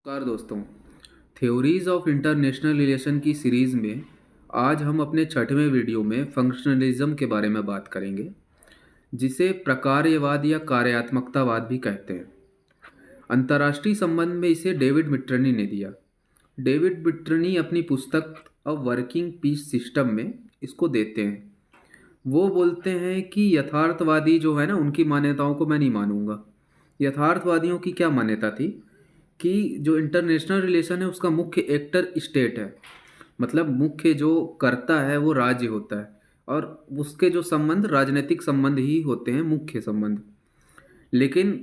नमस्कार दोस्तों। Theories of international relation की सीरीज़ में आज हम अपने छठवें वीडियो में फंक्शनलिज्म के बारे में बात करेंगे, जिसे प्रकार्यवाद या कार्यात्मकतावाद भी कहते हैं। अंतर्राष्ट्रीय संबंध में इसे डेविड मिट्रनी ने दिया। डेविड मिट्रनी अपनी पुस्तक अ वर्किंग पीस सिस्टम में इसको देते हैं। वो बोलते हैं कि यथार्थवादी जो है ना, उनकी मान्यताओं को मैं नहीं मानूंगा। यथार्थवादियों की क्या मान्यता थी कि जो इंटरनेशनल रिलेशन है उसका मुख्य एक्टर स्टेट है, मतलब मुख्य जो करता है वो राज्य होता है, और उसके जो संबंध राजनीतिक संबंध ही होते हैं, मुख्य संबंध। लेकिन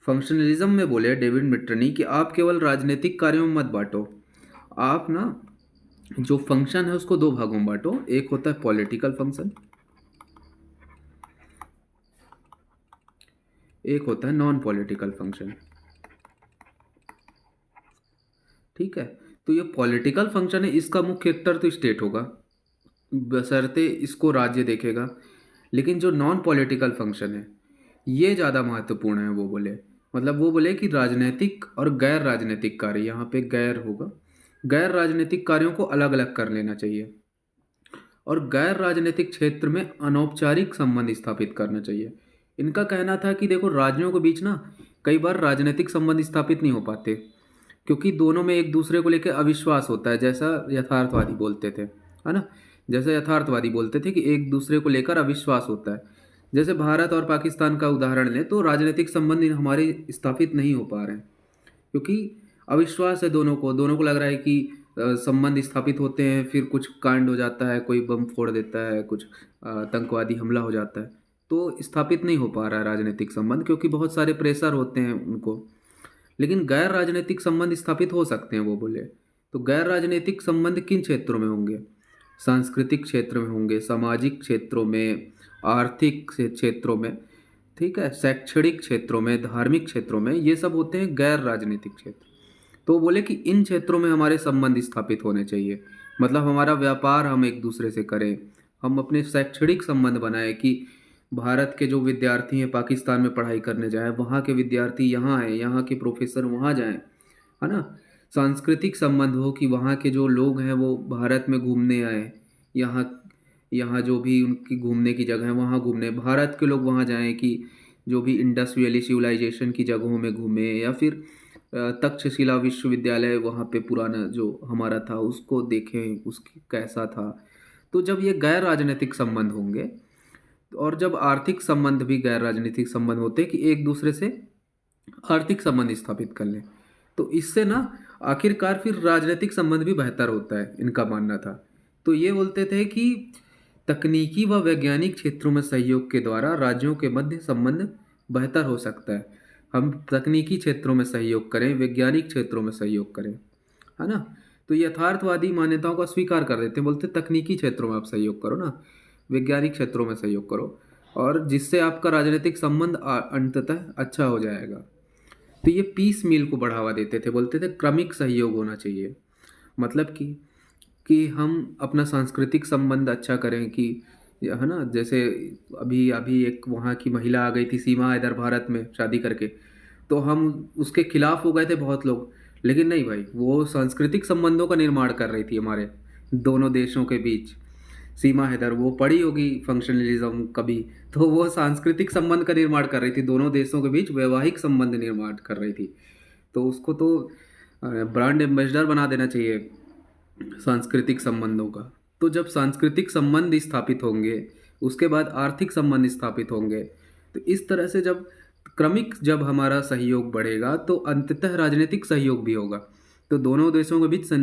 फंक्शनलिज्म में बोले डेविड मिट्रनी कि आप केवल राजनीतिक कार्यों में मत बांटो। आप ना जो फंक्शन है उसको दो भागों में बांटो। एक होता है पॉलिटिकल फंक्शन, एक होता है नॉन पॉलिटिकल फंक्शन। ठीक है, तो ये पॉलिटिकल फंक्शन है, इसका मुख्य एक्टर तो स्टेट होगा, बशर्ते इसको राज्य देखेगा। लेकिन जो नॉन पॉलिटिकल फंक्शन है ये ज़्यादा महत्वपूर्ण है। वो बोले, मतलब वो बोले कि राजनीतिक और गैर राजनीतिक कार्य, यहाँ पे गैर होगा, गैर राजनीतिक कार्यों को अलग अलग कर लेना चाहिए, और गैर राजनीतिक क्षेत्र में अनौपचारिक संबंध स्थापित करना चाहिए। इनका कहना था कि देखो, राज्यों के बीच ना कई बार राजनीतिक संबंध स्थापित नहीं हो पाते, क्योंकि दोनों में एक दूसरे को लेकर अविश्वास होता है, जैसा यथार्थवादी बोलते थे, है ना। जैसा यथार्थवादी बोलते थे कि एक दूसरे को लेकर अविश्वास होता है। जैसे भारत और पाकिस्तान का उदाहरण लें तो राजनीतिक संबंध हमारे स्थापित नहीं हो पा रहे हैं, क्योंकि अविश्वास है दोनों को लग रहा है कि संबंध स्थापित होते हैं, फिर कुछ कांड हो जाता है, कोई बम फोड़ देता है, कुछ आतंकवादी हमला हो जाता है, तो स्थापित नहीं हो पा रहा है राजनीतिक संबंध, क्योंकि बहुत सारे प्रेशर होते हैं उनको। लेकिन गैर राजनीतिक संबंध स्थापित हो सकते हैं, वो बोले। तो गैर राजनीतिक संबंध किन क्षेत्रों में होंगे? सांस्कृतिक क्षेत्र में होंगे, सामाजिक क्षेत्रों में, आर्थिक क्षेत्रों में, ठीक है, शैक्षणिक क्षेत्रों में, धार्मिक क्षेत्रों में, ये सब होते हैं गैर राजनीतिक क्षेत्र। तो बोले कि इन क्षेत्रों में हमारे संबंध स्थापित होने चाहिए, मतलब हमारा व्यापार हम एक दूसरे से करें, हम अपने शैक्षणिक संबंध बनाए कि भारत के जो विद्यार्थी हैं पाकिस्तान में पढ़ाई करने जाएं, वहाँ के विद्यार्थी यहाँ आए, यहाँ के प्रोफेसर वहाँ जाएं, है ना। सांस्कृतिक संबंध हो कि वहाँ के जो लोग हैं वो भारत में घूमने आए, यहाँ यहाँ जो भी उनकी घूमने की जगह है वहाँ घूमने, भारत के लोग वहाँ जाएं कि जो भी इंडस वैली सिविलाइजेशन की जगहों में घूमे, या फिर तक्षशिला विश्वविद्यालय वहाँ पे पुराना जो हमारा था उसको देखें, उसकी कैसा था। तो जब ये गैर राजनीतिक संबंध होंगे, और जब आर्थिक संबंध भी गैर राजनीतिक संबंध होते हैं कि एक दूसरे से आर्थिक संबंध स्थापित कर लें, तो इससे ना आखिरकार फिर राजनीतिक संबंध भी बेहतर होता है, इनका मानना था। तो ये बोलते थे कि तकनीकी व वैज्ञानिक क्षेत्रों में सहयोग के द्वारा राज्यों के मध्य संबंध बेहतर हो सकता है। हम तकनीकी क्षेत्रों में सहयोग करें, वैज्ञानिक क्षेत्रों में सहयोग करें, है ना। तो यथार्थवादी मान्यताओं का स्वीकार कर देते हैं, बोलते तकनीकी क्षेत्रों में आप सहयोग करो ना, वैज्ञानिक क्षेत्रों में सहयोग करो, और जिससे आपका राजनीतिक संबंध अंततः अच्छा हो जाएगा। तो ये पीस मील को बढ़ावा देते थे, बोलते थे क्रमिक सहयोग होना चाहिए, मतलब कि हम अपना सांस्कृतिक संबंध अच्छा करें, कि है ना। जैसे अभी अभी एक वहाँ की महिला आ गई थी सीमा हैदर भारत में शादी करके, तो हम उसके खिलाफ हो गए थे बहुत लोग। लेकिन नहीं भाई, वो सांस्कृतिक संबंधों का निर्माण कर रही थी हमारे दोनों देशों के बीच। सीमा हैदर वो पढ़ी होगी फंक्शनलिज्म कभी, तो वो सांस्कृतिक संबंध का निर्माण कर रही थी, दोनों देशों के बीच वैवाहिक संबंध निर्माण कर रही थी। तो उसको तो ब्रांड एम्बेसडर बना देना चाहिए सांस्कृतिक संबंधों का। तो जब सांस्कृतिक संबंध स्थापित होंगे, उसके बाद आर्थिक संबंध स्थापित होंगे, तो इस तरह से जब क्रमिक जब हमारा सहयोग बढ़ेगा तो अंततः राजनीतिक सहयोग भी होगा, तो दोनों देशों के बीच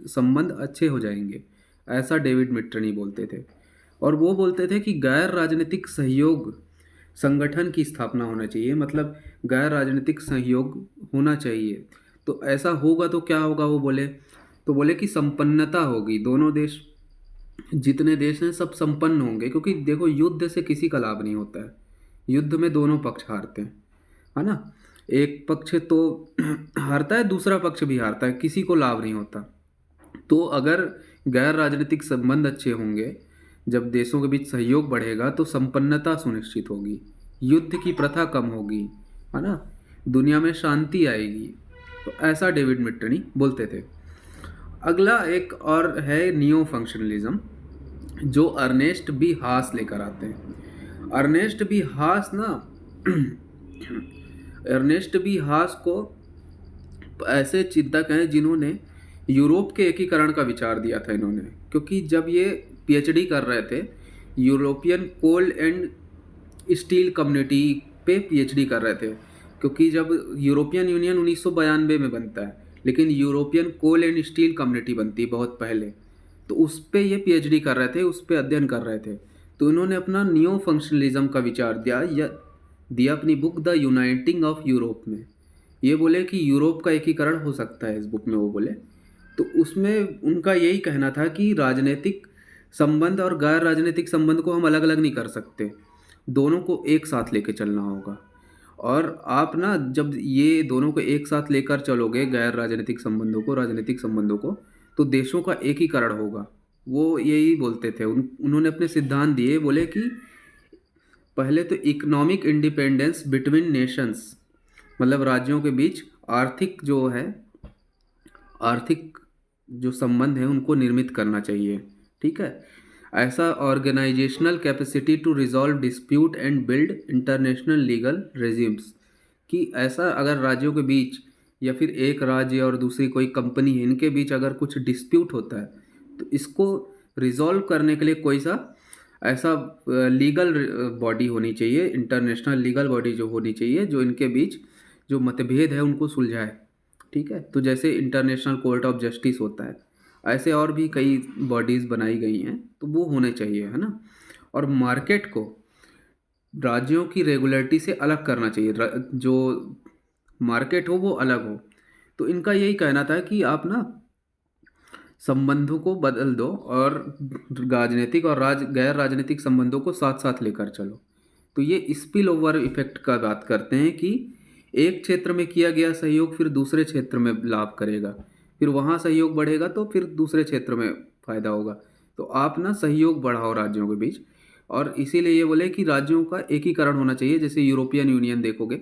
संबंध अच्छे हो जाएंगे, ऐसा डेविड मिट्रनी बोलते थे। और वो बोलते थे कि गैर राजनीतिक सहयोग संगठन की स्थापना होना चाहिए, मतलब गैर राजनीतिक सहयोग होना चाहिए। तो ऐसा होगा तो क्या होगा, वो बोले, तो बोले कि संपन्नता होगी, दोनों देश, जितने देश हैं सब संपन्न होंगे, क्योंकि देखो युद्ध से किसी का लाभ नहीं होता है, युद्ध में दोनों पक्ष हारते हैं, है ना। एक पक्ष तो हारता है, दूसरा पक्ष भी हारता है, किसी को लाभ नहीं होता। तो अगर गैर राजनीतिक संबंध अच्छे होंगे, जब देशों के बीच सहयोग बढ़ेगा तो संपन्नता सुनिश्चित होगी, युद्ध की प्रथा कम होगी, है ना, दुनिया में शांति आएगी। तो ऐसा डेविड मिट्रनी बोलते थे। अगला एक और है नियो फंक्शनलिज्म, जो अर्नेस्ट बी हास लेकर आते हैं। अर्नेस्ट बी हास ना अर्नेस्ट बी हास को ऐसे चिंतक हैं जिन्होंने यूरोप के एकीकरण का विचार दिया था इन्होंने, क्योंकि जब ये पीएचडी कर रहे थे European coal and steel community पे पीएचडी कर रहे थे, क्योंकि जब यूरोपियन यूनियन 1992 में बनता है लेकिन European coal and steel community बनती है बहुत पहले, तो उस पे ये पीएचडी कर रहे थे, उस पे अध्ययन कर रहे थे। तो इन्होंने अपना नियो फंक्शनलिज्म का विचार दिया अपनी book the uniting of Europe में। ये बोले कि यूरोप का एकीकरण हो सकता है, इस बुक में वो बोले। तो उसमें उनका यही कहना था कि राजनीतिक संबंध और गैर राजनीतिक संबंध को हम अलग अलग नहीं कर सकते, दोनों को एक साथ लेके चलना होगा। और आप ना जब ये दोनों को एक साथ लेकर चलोगे, गैर राजनीतिक संबंधों को, राजनीतिक संबंधों को, तो देशों का एकीकरण होगा। वो यही बोलते थे। उन्होंने अपने सिद्धांत दिए, बोले कि पहले तो इकोनॉमिक इंडिपेंडेंस बिटवीन नेशंस, मतलब राज्यों के बीच आर्थिक जो संबंध है उनको निर्मित करना चाहिए, ठीक है। ऐसा organisational capacity to resolve dispute and build international legal regimes, कि ऐसा अगर राज्यों के बीच या फिर एक राज्य और दूसरी कोई कंपनी है, इनके बीच अगर कुछ डिस्प्यूट होता है तो इसको रिजॉल्व करने के लिए कोई सा ऐसा लीगल बॉडी होनी चाहिए, इंटरनेशनल लीगल बॉडी जो होनी चाहिए, जो इनके बीच जो मतभेद है उनको सुलझाए, ठीक है। तो जैसे इंटरनेशनल कोर्ट ऑफ जस्टिस होता है, ऐसे और भी कई बॉडीज़ बनाई गई हैं, तो वो होने चाहिए, है ना। और मार्केट को राज्यों की रेगुलेटरी से अलग करना चाहिए, जो मार्केट हो वो अलग हो। तो इनका यही कहना था कि आप ना संबंधों को बदल दो और राजनीतिक और गैर राजनीतिक संबंधों को साथ साथ लेकर चलो। तो ये स्पिल ओवर इफेक्ट का बात करते हैं कि एक क्षेत्र में किया गया सहयोग फिर दूसरे क्षेत्र में लाभ करेगा, फिर वहाँ सहयोग बढ़ेगा तो फिर दूसरे क्षेत्र में फ़ायदा होगा। तो आप ना सहयोग बढ़ाओ राज्यों के बीच, और इसीलिए ये बोले कि राज्यों का एकीकरण होना चाहिए। जैसे यूरोपियन यूनियन देखोगे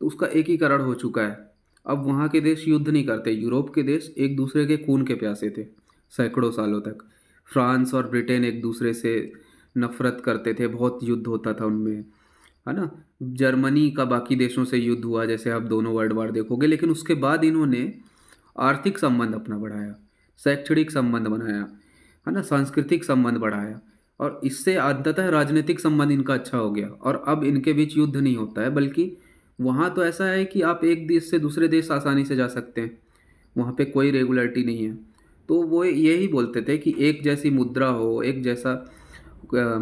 तो उसका एकीकरण हो चुका है, अब वहाँ के देश युद्ध नहीं करते। यूरोप के देश एक दूसरे के खून के प्यासे थे सैकड़ों सालों तक। फ्रांस और ब्रिटेन एक दूसरे से नफरत करते थे, बहुत युद्ध होता था उनमें, है ना। जर्मनी का बाकी देशों से युद्ध हुआ, जैसे आप दोनों वर्ल्ड वार देखोगे। लेकिन उसके बाद इन्होंने आर्थिक संबंध अपना बढ़ाया, शैक्षणिक संबंध बनाया, है ना, सांस्कृतिक संबंध बढ़ाया, और इससे अंततः राजनीतिक संबंध इनका अच्छा हो गया। और अब इनके बीच युद्ध नहीं होता है, बल्कि वहाँ तो ऐसा है कि आप एक देश से दूसरे देश आसानी से जा सकते हैं, वहाँ पे कोई रेगुलरिटी नहीं है। तो वो यही बोलते थे कि एक जैसी मुद्रा हो, एक जैसा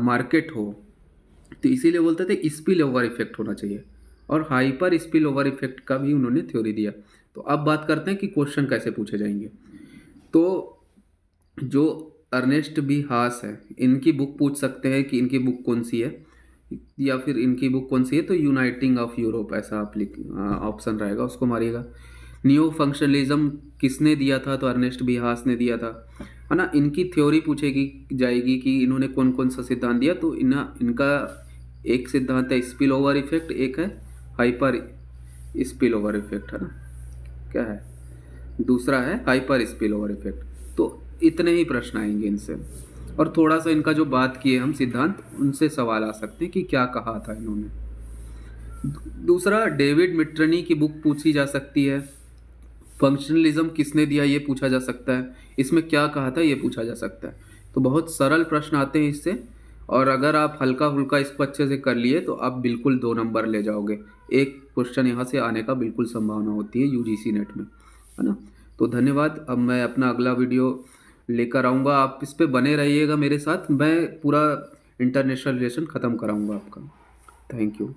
मार्केट हो, तो इसीलिए बोलते थे स्पिल ओवर इफेक्ट होना चाहिए। और हाइपर स्पिल ओवर इफेक्ट का भी उन्होंने थ्योरी दिया। तो अब बात करते हैं कि क्वेश्चन कैसे पूछे जाएंगे। तो जो अर्नेस्ट बी हास है, इनकी बुक पूछ सकते हैं कि इनकी बुक कौन सी है, या फिर इनकी बुक कौन सी है, तो यूनाइटिंग ऑफ यूरोप ऐसा आप ऑप्शन रहेगा, उसको मारिएगा। नियो फंक्शनलिज्म किसने दिया था, तो अर्नेस्ट बी हास ने दिया था, है ना। इनकी थ्योरी पूछेगी जाएगी कि इन्होंने कौन कौन सा सिद्धांत दिया। तो इनका एक सिद्धांत है स्पिल ओवर इफेक्ट, एक है हाइपर स्पिल ओवर इफेक्ट, है ना, क्या है, दूसरा है हाइपर स्पिल ओवर इफेक्ट। तो इतने ही प्रश्न आएंगे इनसे, और थोड़ा सा इनका जो बात किए हम सिद्धांत, उनसे सवाल आ सकते हैं कि क्या कहा था इन्होंने। दूसरा, डेविड मिट्रनी की बुक पूछी जा सकती है। फंक्शनलिज्म किसने दिया ये पूछा जा सकता है, इसमें क्या कहा था ये पूछा जा सकता है। तो बहुत सरल प्रश्न आते हैं इससे, और अगर आप हल्का फुल्का इसको अच्छे से कर लिए तो आप बिल्कुल 2 नंबर ले जाओगे। एक क्वेश्चन यहाँ से आने का बिल्कुल संभावना होती है यूजीसी नेट में, है ना। तो धन्यवाद। अब मैं अपना अगला वीडियो लेकर आऊँगा, आप इस पे बने रहिएगा मेरे साथ। मैं पूरा इंटरनेशनल रिलेशन ख़त्म कराऊँगा आपका। Thank you.